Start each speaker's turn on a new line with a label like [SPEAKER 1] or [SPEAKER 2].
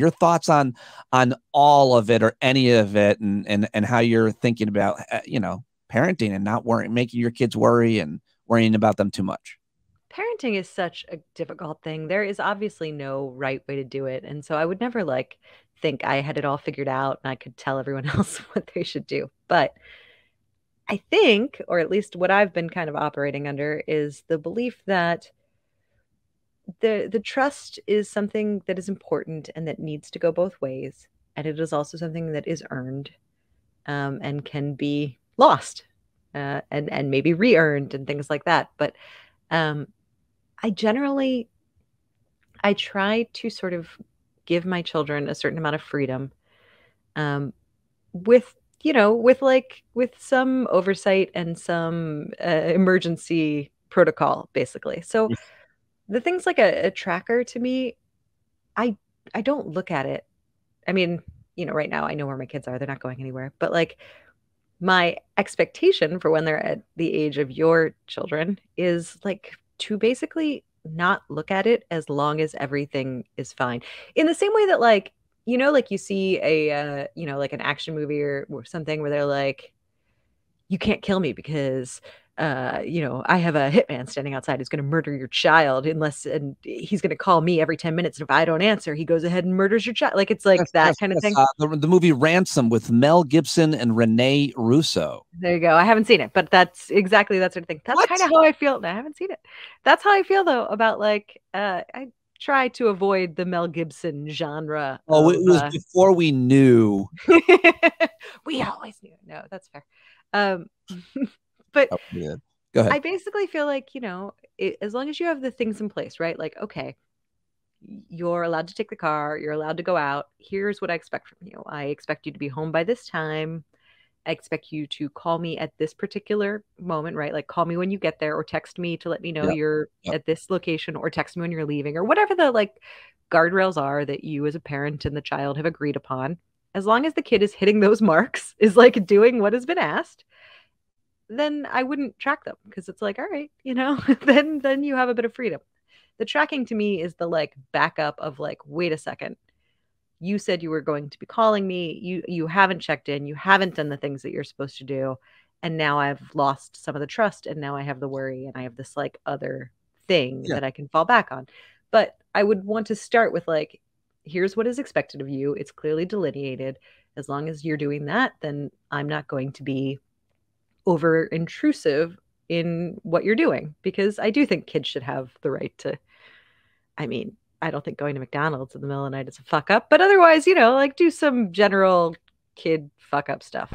[SPEAKER 1] Your thoughts on all of it or any of it, and how you're thinking about parenting and not worrying, making your kids worry and worrying about them too much.
[SPEAKER 2] Parenting is such a difficult thing. There is obviously no right way to do it. And so I would never like think I had it all figured out and I could tell everyone else what they should do. But I think, or at least what I've been kind of operating under, is the belief that the trust is something that is important and that needs to go both ways. And it is also something that is earned, and can be lost, and maybe re-earned and things like that. But um, I generally I try to sort of give my children a certain amount of freedom, um, with with some oversight and some emergency protocol, basically. So the things like a tracker to me, I I don't look at it. I mean, right now I know where my kids are; they're not going anywhere. But like my expectation for when they're at the age of your children is like to basically not look at it as long as everything is fine. In the same way that like, like you see a like an action movie or something where they're like, you can't kill me because I have a hitman standing outside who's going to murder your child unless, and he's going to call me every 10 minutes. And if I don't answer, he goes ahead and murders your child. Like, it's like
[SPEAKER 1] Yes,
[SPEAKER 2] that
[SPEAKER 1] yes,
[SPEAKER 2] kind of
[SPEAKER 1] yes.
[SPEAKER 2] thing.
[SPEAKER 1] The movie Ransom with Mel Gibson and Renee Russo.
[SPEAKER 2] There you go. I haven't seen it, but that's exactly that sort of thing. That's
[SPEAKER 1] What?
[SPEAKER 2] kind of how I feel. I haven't seen it. That's how I feel though about like I try to avoid the Mel Gibson genre
[SPEAKER 1] Oh, it
[SPEAKER 2] of
[SPEAKER 1] was before we knew.
[SPEAKER 2] we always knew. No, that's fair. Um but
[SPEAKER 1] Oh, yeah. Go
[SPEAKER 2] I
[SPEAKER 1] ahead.
[SPEAKER 2] basically feel like, as long as you have the things in place, right? Like, okay, you're allowed to take the car, you're allowed to go out. Here's what I expect from you. I expect you to be home by this time. I expect you to call me at this particular moment, right? Like call me when you get there or text me to let me know
[SPEAKER 1] Yep.
[SPEAKER 2] you're
[SPEAKER 1] Yep.
[SPEAKER 2] at this location or text me when you're leaving or whatever the like guardrails are that you as a parent and the child have agreed upon. As long as the kid is hitting those marks, is like doing what has been asked, then I wouldn't track them because it's like, all right, then you have a bit of freedom. The tracking to me is the like backup of like, wait a second, you said you were going to be calling me, you haven't checked in, you haven't done the things that you're supposed to do, and now I've lost some of the trust and now I have the worry and I have this like other thing
[SPEAKER 1] Yeah.
[SPEAKER 2] that I can fall back on. But I would want to start with like, here's what is expected of you, it's clearly delineated. As long as you're doing that, then I'm not going to be over intrusive in what you're doing, because I do think kids should have the right to, I mean, I don't think going to McDonald's in the middle of the night is a fuck up, but otherwise, like do some general kid fuck up stuff.